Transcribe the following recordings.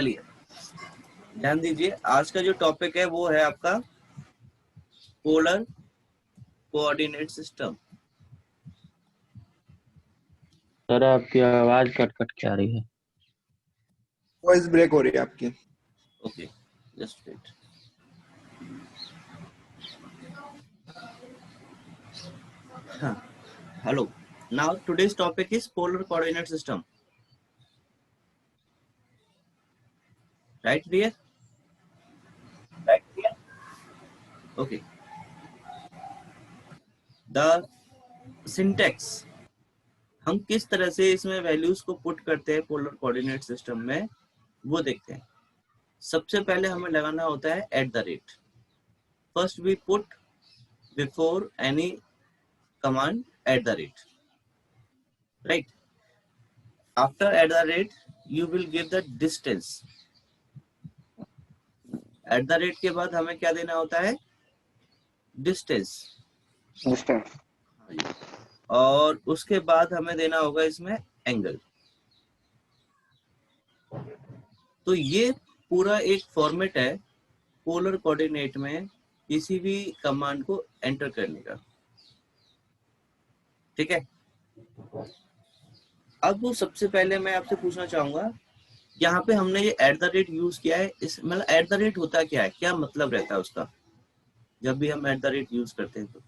चलिए ध्यान दीजिए, आज का जो टॉपिक है वो है आपका पोलर कोऑर्डिनेट सिस्टम। सर आपकी आवाज कट कट के आ रही है। वॉइस ब्रेक हो रही है आपकी। Okay, just wait. हाँ, hello. Now today's topic is polar coordinate system, right dear? Okay, the syntax, हम किस तरह से इसमें वैल्यूज को पुट करते हैं पोलर कोऑर्डिनेट सिस्टम में वो देखते हैं। सबसे पहले हमें लगाना होता है at the rate. First we put before any command at the rate, right? After at the rate you will give the distance. At the rate के बाद हमें क्या देना होता है? डिस्टेंस। और उसके बाद हमें देना होगा इसमें एंगल। तो ये पूरा एक फॉर्मेट है पोलर कोऑर्डिनेट में किसी भी कमांड को एंटर करने का, ठीक है? अब सबसे पहले मैं आपसे पूछना चाहूंगा, यहाँ पे हमने ये एट द रेट यूज किया है, इस मतलब एट द रेट होता क्या है, क्या मतलब रहता है उसका जब भी हम एट द रेट यूज करते हैं? तो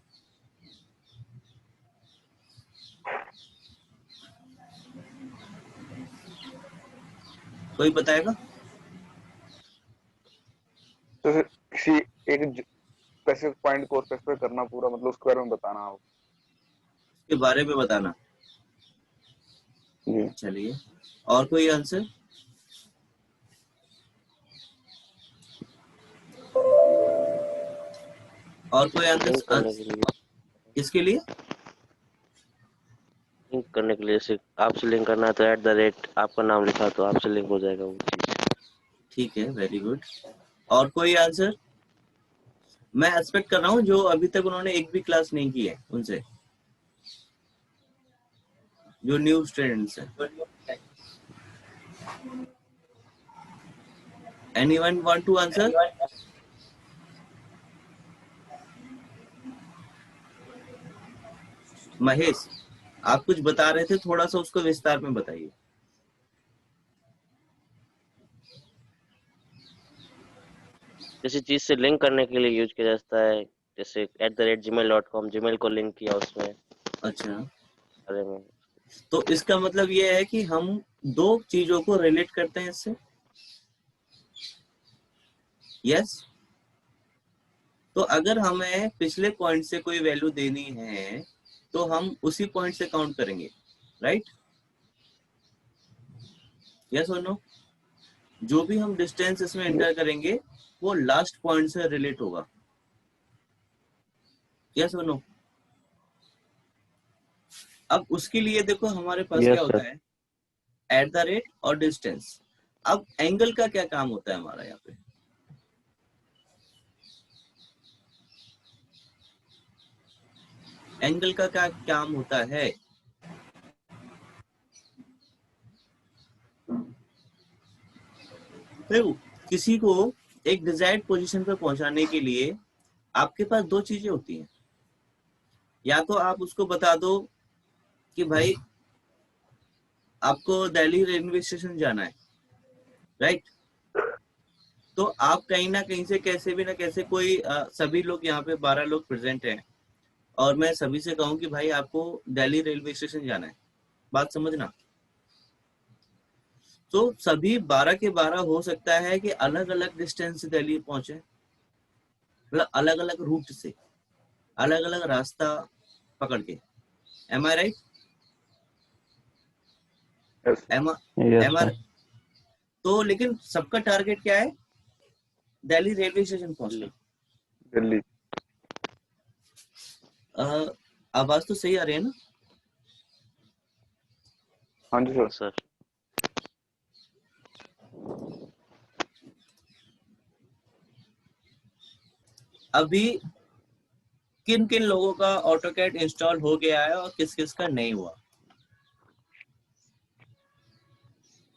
कोई बताएगा? तो किसी एक स्पेसिफिक पॉइंट को स्पेसिफाई करना पूरा, मतलब उसके बारे में बताना हो, उसके बारे में बताना। चलिए, और कोई आंसर? और कोई आंसर इसके लिए? लिंक करने के लिए, जैसे आपसे लिंक करना है तो एट द रेट आपका नाम लिखा तो आपसे लिंक हो जाएगा वो चीज। ठीक है, वेरी गुड। और कोई आंसर? मैं एक्सपेक्ट कर रहा हूँ जो अभी तक उन्होंने एक भी क्लास नहीं की है उनसे, जो न्यू स्टूडेंट्स हैं। Anyone want to answer? Mahesh, आप कुछ बता रहे थे, थोड़ा सा उसको विस्तार में बताइए। किसी चीज से लिंक करने के लिए यूज किया जाता है, जैसे @gmail.com, जीमेल को लिंक किया उसमें। अच्छा, अरे में तो इसका मतलब ये है कि हम दो चीजों को रिलेट करते हैं इससे। यस। तो अगर हमें पिछले पॉइंट से कोई वैल्यू देनी है तो हम उसी पॉइंट से काउंट करेंगे, राइट? यस और नो? जो भी हम डिस्टेंस इसमें एंटर करेंगे वो लास्ट पॉइंट से रिलेट होगा। यस और नो? अब उसके लिए देखो हमारे पास क्या होता है, एट द रेट और डिस्टेंस। अब एंगल का क्या काम होता है हमारा यहाँ पे? एंगल का क्या काम होता है? देखो, किसी को एक डिजायर्ड पोजीशन पर पहुंचाने के लिए आपके पास दो चीजें होती हैं। या तो आप उसको बता दो कि भाई आपको दिल्ली रेलवे स्टेशन जाना है, राइट? तो आप कहीं ना कहीं से कैसे भी ना कैसे कोई सभी लोग यहाँ पे 12 लोग प्रेजेंट हैं और मैं सभी से कहूँ कि भाई आपको दिल्ली रेलवे स्टेशन जाना है, बात समझना। तो सभी 12 के 12 हो सकता है कि अलग अलग डिस्टेंस से दिल्ली पहुंचे, मतलब अलग अलग रूट से, अलग अलग रास्ता पकड़ के। एम आई राइट? एम आई? तो लेकिन सबका टारगेट क्या है? दिल्ली रेलवे स्टेशन पहुंचना। दिल्ली। आवाज तो सही आ रही है ना? हाँ जी सर। अभी किन किन लोगों का ऑटोकैड इंस्टॉल हो गया है और किस किस का नहीं हुआ?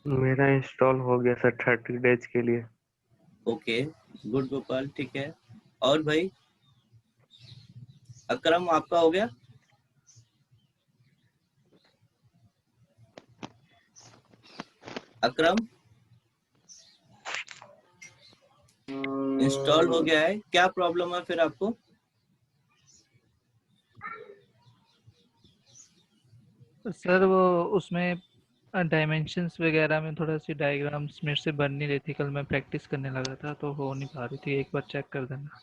मेरा इंस्टॉल हो गया सर 30 डेज के लिए। ओके, गुड गोपाल, ठीक है। और भाई अकरम, आपका हो गया? अकरम, इंस्टॉल हो गया है, क्या प्रॉब्लम है फिर आपको? सर वो उसमें डायमेंशंस वगैरह में थोड़ा सी डायग्राम्स मेरे से बन नहीं रही थी, कल मैं प्रैक्टिस करने लगा था तो हो नहीं पा रही थी, एक बार चेक कर देना।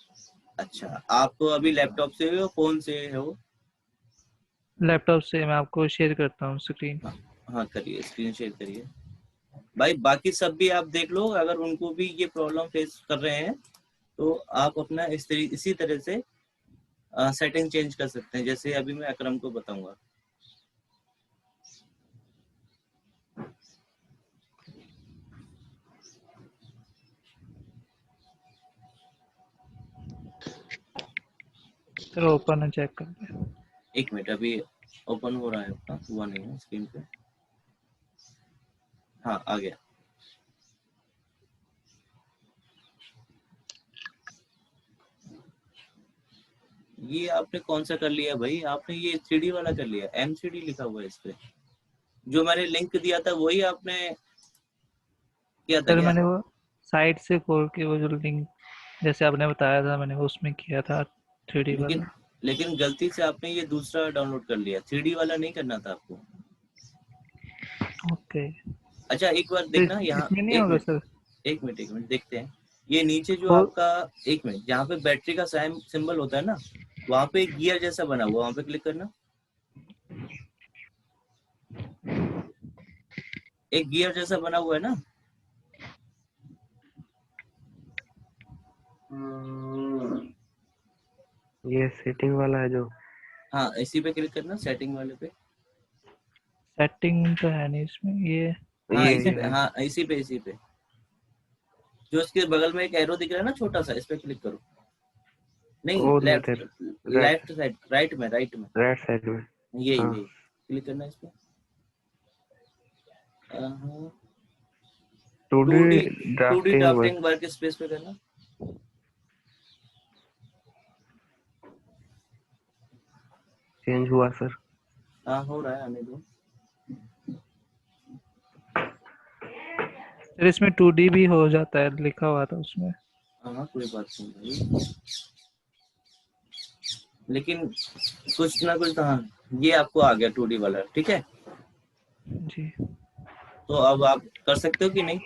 अच्छा, आप अभी लैपटॉप से हो, फोन से हो? लैपटॉप से मैं आपको शेयर करता हूँ स्क्रीन। हाँ करिए, स्क्रीन शेयर करिए भाई। बाकी सब भी आप देख लो, अगर उनको भी ये प्रॉब्लम फेस कर रहे हैं तो आप अपना इसी तरह से सेटिंग चेंज कर सकते हैं, जैसे अभी मैं अकरम को बताऊंगा। चलो ओपन है, चेक करते हैं। एक मिनट, अभी ओपन हो रहा है, आपका हुआ नहीं है स्क्रीन पे। हाँ आ गया। ये आपने कौन सा कर लिया भाई? आपने ये 3D वाला कर लिया, MCD लिखा हुआ है इस पे। जो मैंने लिंक दिया था वही आपने किया था सर क्या? मैंने वो साइट से खोल के वो जो लिंक जैसे आपने बताया था मैंने वो उसमें किया था 3D लेकिन वाला। लेकिन गलती से आपने ये दूसरा डाउनलोड कर लिया, 3D वाला नहीं करना था आपको। ओके, अच्छा एक बार तो देखना यहाँ, इसमें नहीं एक होगा मिनट, सर? एक मिनट देखते हैं। ये नीचे जो वो आपका, एक मिनट, जहाँ पे बैटरी का सिंबल होता है ना, वहाँ पे एक गियर जैसा बना हुआ, वहाँ पे क्लिक करना। एक गियर जैसा बना हुआ है ना, ये सेटिंग वाला है जो। हाँ इसी पे क्लिक करना, सेटिंग वाले पे। सेटिंग तो है नहीं इसमें ये। हाँ ये इसी ये पे, है। हाँ इसी पे जो इसके बगल में एक एरो दिख रहा है ना छोटा सा, इस पे क्लिक करो। नहीं, वो लेफ्ट, इधर राइट, लेफ्ट साइड, राइट में राइट साइड में। हाँ, यही क्लिक करना है इस पे। 2D 2D, 2D drafting work drafting work space पे करना। चेंज हुआ सर। हाँ हो रहा है, आने दो। सर इसमें 2D भी हो जाता है, लिखा हुआ था उसमें। हाँ कोई बात नहीं भाई, लेकिन कुछ ना कुछ तो, हाँ ये आपको आ गया 2D वाला, ठीक है। जी तो अब आप कर सकते हो कि नहीं?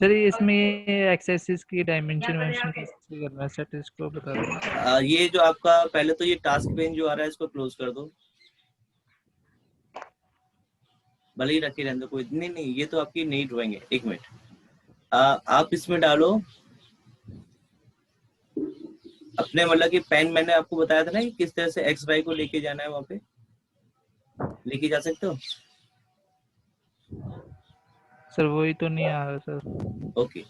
सर ये इसमें एक्सेसिस की डायमेंशन मेंशन कैसे करना है सर, इसको बता दो। ये जो आपका पहले तो ये टास्क पेन जो आ रहा है इसको क्लोज कर दो, भले ही रखे रहने दो, कोई नहीं, ये तो आपकी नई ड्राइंग है। एक मिनट, आप इसमें डालो अपने, मतलब कि पेन, मैंने आपको बताया था ना कि किस तरह से एक्स वाई को लेके जाना है, वहां पे लेके जा सकते हो। सर वही तो नहीं आ रहा सर। ओके,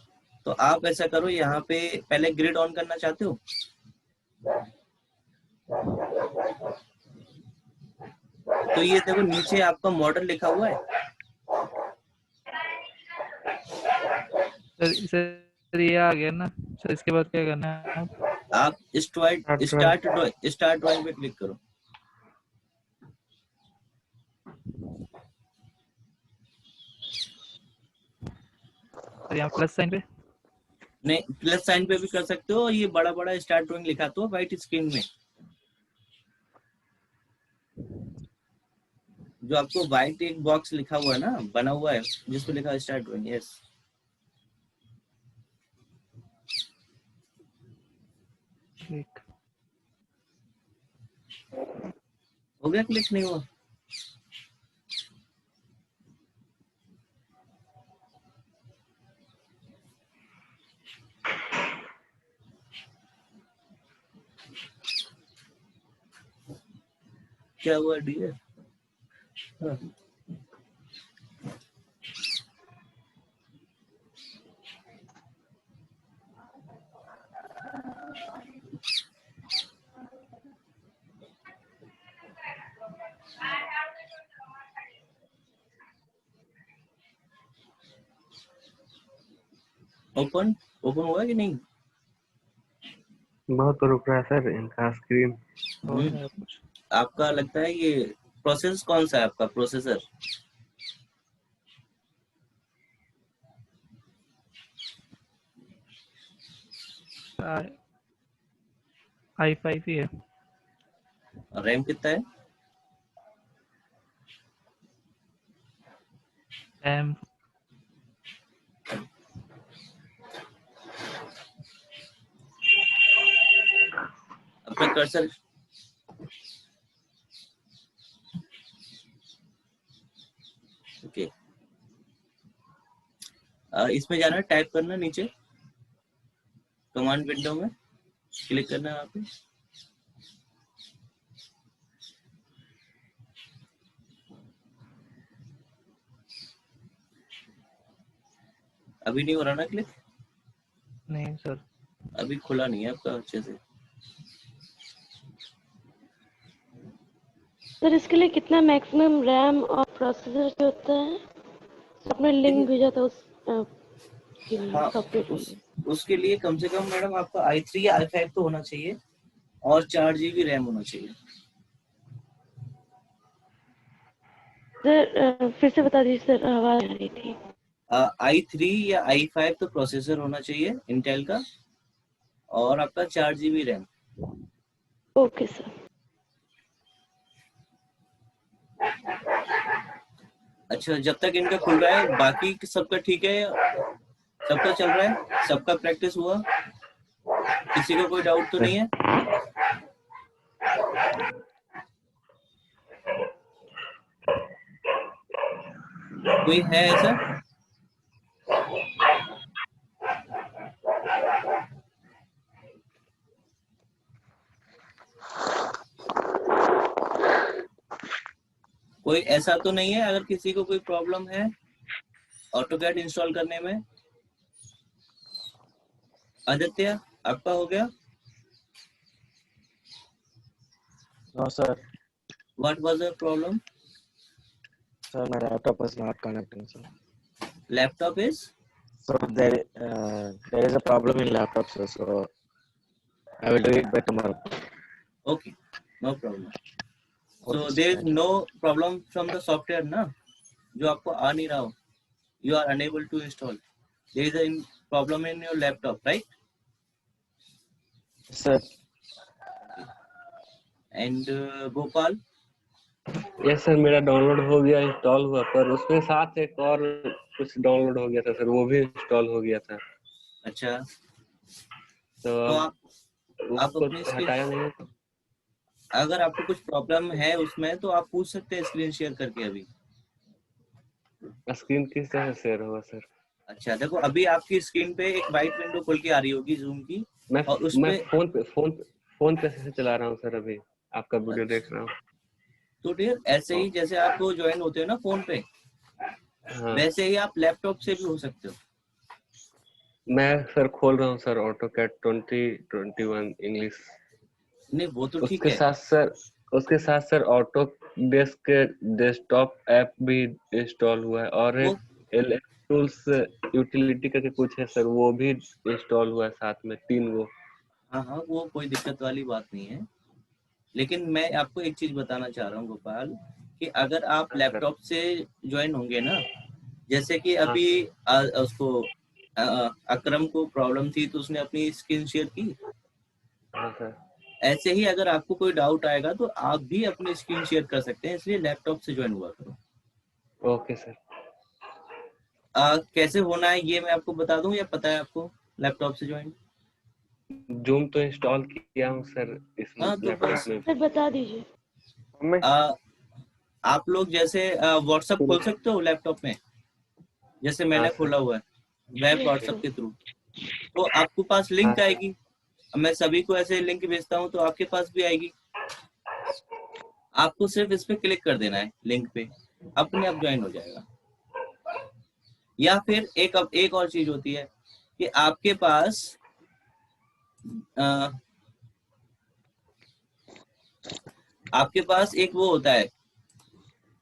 तो आप ऐसा करो, यहाँ पे पहले ग्रिड ऑन करना चाहते हो? तो ये देखो नीचे आपका मॉडल लिखा हुआ है। सर ये आ गया ना सर, इसके बाद क्या करना है? आप ड्राइंग। स्टार्ट ड्राइंग पे क्लिक करो। सर यहाँ प्लस साइन पे। नहीं, प्लस साइन पे भी कर सकते हो, ये बड़ा बड़ा स्टार्ट ड्राइंग लिखा तो व्हाइट स्क्रीन में, जो आपको व्हाइट एक बॉक्स लिखा हुआ है ना, बना हुआ है जिसपे लिखा है स्टार्ट ड्राइंग। यस, ठीक। हो गया, क्लिक नहीं हुआ? क्या हुआ डियर? हाँ। ओपन ओपन हुआ कि नहीं? बहुत रुक रहा है सर इनका स्क्रीन। हो हम्म, रहा है कुछ। आपका लगता है ये प्रोसेस कौन सा है आपका प्रोसेसर? i5 ही है। रैम कितना है? रैम अपना कर्सर ओके, इसमें जाना है, टाइप करना नीचे कमांड विंडो में, क्लिक करना है वहाँ पे। अभी नहीं हो रहा ना क्लिक? नहीं सर। अभी खुला नहीं है आपका अच्छे से। सर इसके लिए कितना मैक्सिमम रैम और प्रोसेसर होता है? आपने लिंक भेजा था उस के लिए, हाँ, सॉफ्टवेयर के उस लिए। उसके लिए कम से कम मैडम आपका i3 या i5 तो होना चाहिए और 4 GB रैम होना चाहिए। सर फिर से बता दीजिए सर, आवाज आ रही थी। i3 या i5 तो प्रोसेसर होना चाहिए इंटेल का, और आपका 4 GB रैम। Okay sir. अच्छा, जब तक इनका खुल रहा है बाकी सबका ठीक है? सबका चल रहा है? सबका प्रैक्टिस हुआ? किसी को कोई डाउट तो नहीं है? कोई है ऐसा? कोई ऐसा तो नहीं है? अगर किसी को कोई प्रॉब्लम है ऑटोकैड इंस्टॉल करने में? आदित्य, आपका हो गया? No, sir. What was the problem? Sir, my laptop was not connecting, sir. Laptop is? So there is a problem in laptop, sir. So I will do it by tomorrow. Okay, no problem. So Okay, sir. there is Thank you. no problem from the software ना, जो आपको आ नहीं रहा हो, you are unable to install. There is a problem in your laptop, right? Sir, And Gopal, yes sir, मेरा download हो गया, install हुआ, पर उसके साथ एक और कुछ डाउनलोड हो गया था सर, वो भी इंस्टॉल हो गया था। अच्छा, तो तो अब आप उसको अपनी स्क्रीन, हटाया नहीं। अगर आपको कुछ प्रॉब्लम है उसमें तो आप पूछ सकते हैं स्क्रीन शेयर करके अभी। स्क्रीन किस तरह शेयर होगा सर? अच्छा देखो, अभी आपकी स्क्रीन पे एक वाइट विंडो खुल के आ रही होगी जूम की, मैं और उस मैं पे फोन पे से चला रहा हूँ सर, अभी आपका वीडियो देख रहा हूँ। तो डियर ऐसे ही जैसे आप ज्वाइन होते हो ना फोन पे, हाँ, वैसे ही आप लैपटॉप से भी हो सकते हो। मैं सर खोल रहा हूँ सर ऑटोकैड 2021 इंग्लिश। नहीं वो तो ठीक है। उसके साथ sir auto desk desktop app भी इंस्टॉल हुआ है, और वो एक एलएक्स टूल्स यूटिलिटी करके कुछ है सर, वो भी इंस्टॉल हुआ है साथ में, 3 वो। हाँ हाँ, वो कोई दिक्कत वाली बात नहीं है, लेकिन मैं आपको एक चीज बताना चाह रहा हूँ गोपाल, कि अगर आप लैपटॉप से ज्वाइन होंगे ना, जैसे कि हाँ अभी उसको अकरम को प्रॉब्लम थी तो उसने अपनी स्क्रीन शेयर की, हाँ सर। ऐसे ही अगर आपको कोई डाउट आएगा तो आप भी अपनी स्क्रीन शेयर कर सकते हैं, इसलिए लैपटॉप से ज्वाइन हुआ करो। Okay sir. कैसे होना है ये मैं आपको बता दूं या पता है आपको लैपटॉप से ज्वाइन? जूम तो इंस्टॉल किया हूँ सर इस हाँ तो लैपटॉप बस में। सर बता दीजिए। आप लोग जैसे व्हाट्सएप खोल सकते हो लैपटॉप में, जैसे मैंने हाँ सर। खोला हुआ है वेब Yes, व्हाट्सएप sir. के थ्रू, तो आपके पास हाँ लिंक सर। आएगी। मैं सभी को ऐसे लिंक भेजता हूँ तो आपके पास भी आएगी, आपको सिर्फ इस पे क्लिक कर देना है, लिंक पे अपने आप ज्वाइन हो जाएगा। या फिर एक और चीज होती है कि आपके पास एक वो होता है,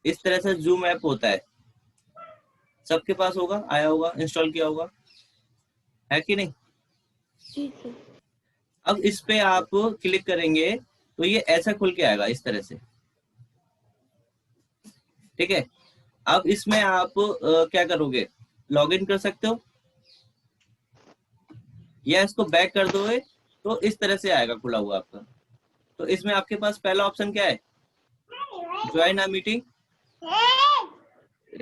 इस तरह से जूम ऐप होता है, सबके पास होगा, आया होगा, इंस्टॉल किया होगा। है कि नहीं? जी सर। अब इस पे आप क्लिक करेंगे तो ये ऐसा खुल के आएगा इस तरह से, ठीक है। अब इसमें आप क्या करोगे, लॉगिन कर सकते हो या इसको बैक कर दोगे तो इस तरह से आएगा खुला हुआ आपका। तो इसमें आपके पास पहला ऑप्शन क्या है, ज्वाइन अ मीटिंग।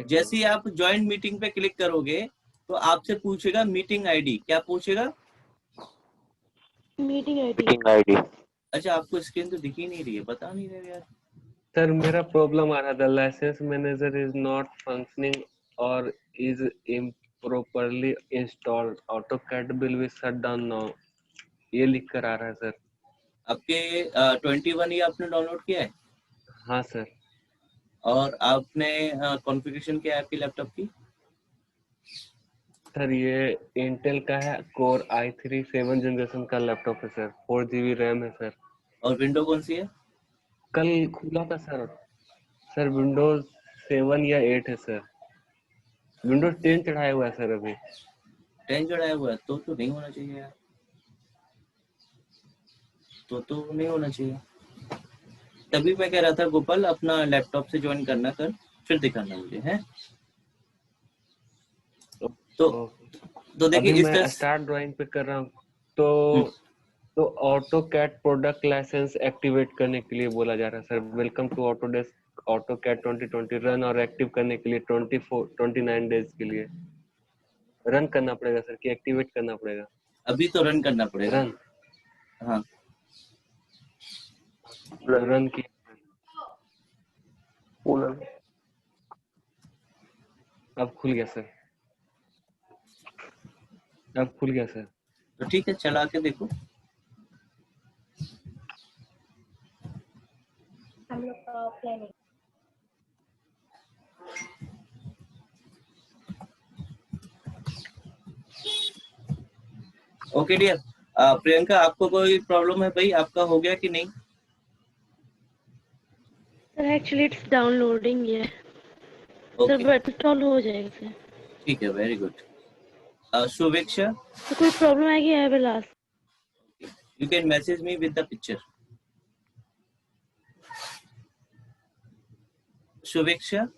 जैसे ही आप ज्वाइन मीटिंग पे क्लिक करोगे तो आपसे पूछेगा मीटिंग आईडी। क्या पूछेगा? Meeting ID. Meeting ID. अच्छा, आपको स्क्रीन तो दिख ही नहीं रही है, बता नहीं रहे यार। सर मेरा प्रॉब्लम आ रहा था, license manager is not functioning और is improperly installed, AutoCAD will be shut down now, ये लिख कर आ रहा है सर। आपके 21 ये आपने डाउनलोड किया है हाँ सर। और आपने कॉन्फ़िगरेशन क्या है आपकी लैपटॉप की? सर ये इंटेल का है, कोर i3 7 जनरेशन का लैपटॉप है सर, 4 GB रैम है सर। और विंडो कौन सी है? कल खुला था सर। सर विंडोज 7 या 8 है सर, विंडोज 10 चढ़ाया हुआ है सर अभी। 10 चढ़ाया हुआ है तो नहीं होना चाहिए यार, तो नहीं होना चाहिए। तभी मैं कह रहा था गोपाल, अपना लैपटॉप से ज्वाइन करना कर, फिर दिखाना मुझे है। तो देखिए अभी इस मैं तरह स्टार्ट ड्राइंग पे कर रहा हूँ तो AutoCAD प्रोडक्ट लाइसेंस एक्टिवेट करने के लिए बोला जा रहा है sir. Welcome to Autodesk AutoCAD 2020 run और एक्टिव करने के लिए 29 डेज के लिए रन करना पड़ेगा सर कि एक्टिवेट करना पड़ेगा? अभी तो रन करना पड़ेगा। रन। हाँ रन की अब खुल गया सर, अब खुल गया सर। तो ठीक है, चला के देखो। हम लोग का ऑफलाइन है। Okay dear. प्रियंका, आपको कोई प्रॉब्लम है भाई? आपका हो गया कि नहीं? सर एक्चुअली इट्स डाउनलोडिंग है सर, ओके बट इंस्टॉल हो जाएगा सर। ठीक है, वेरी गुड। शुभेच्छा, तो कोई प्रॉब्लम आएगी I will ask. you can message me with the picture. Shuveksha,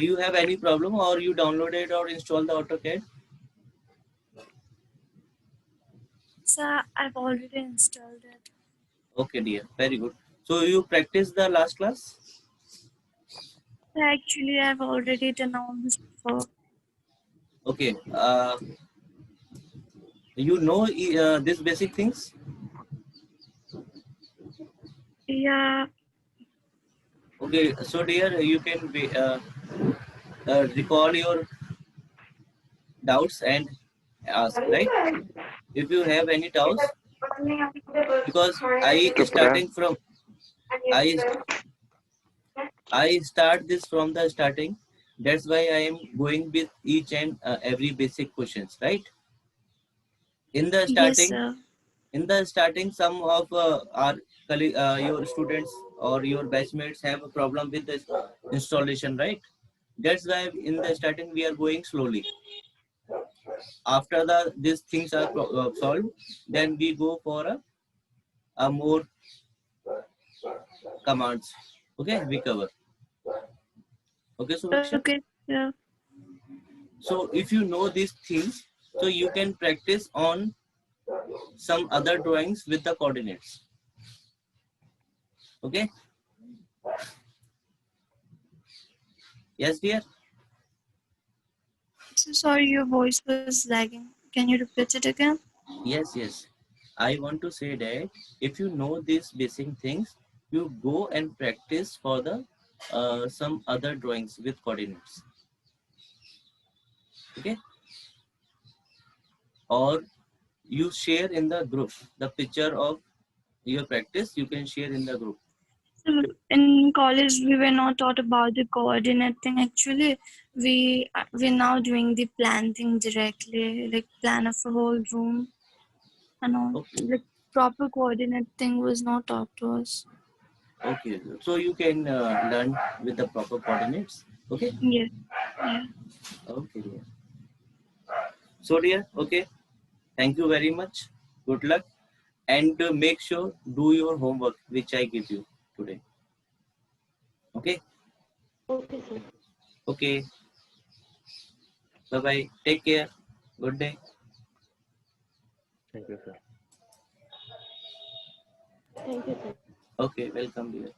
you have any problem or you downloaded or installed the AutoCAD? Sir, I've already installed it. Okay dear, very good. So you practiced the last class? Actually, I've already done all this before. Okay, you know these basic things? Yeah. Okay, so dear, you can be, recall your doubts and ask, right? If you have any doubts, because I start this from the starting. That's why I am going with each and every basic questions, right? In the starting, Yes, sir. in the starting, some of your students or your batchmates have a problem with the installation, right? That's why in the starting we are going slowly. After these things are solved, then we go for a more commands. Okay, we cover. Okay, so Okay, yeah. so if you know these things, so you can practice on some other drawings with the coordinates. Okay. Yes, dear. So sorry, your voice was lagging. Can you repeat it again? Yes. I want to say that if you know these basic things, you go and practice for the some other drawings with coordinates. Okay. Or you share in the group the picture of your practice. You can share in the group. So in college, we were not taught about the coordinate thing. Actually, we're now doing the plan thing directly, like plan of a whole room, and all. Okay. Like proper coordinate thing was not taught to us. Okay, so you can learn with the proper coordinates. Okay. Yes. Yeah. Okay, dear. So, dear. Okay. Thank you very much. Good luck, and make sure do your homework which I give you today. Okay. Okay, sir. Okay. Bye bye. Take care. Good day. Thank you, sir. Thank you, sir. Okay. Welcome, dear.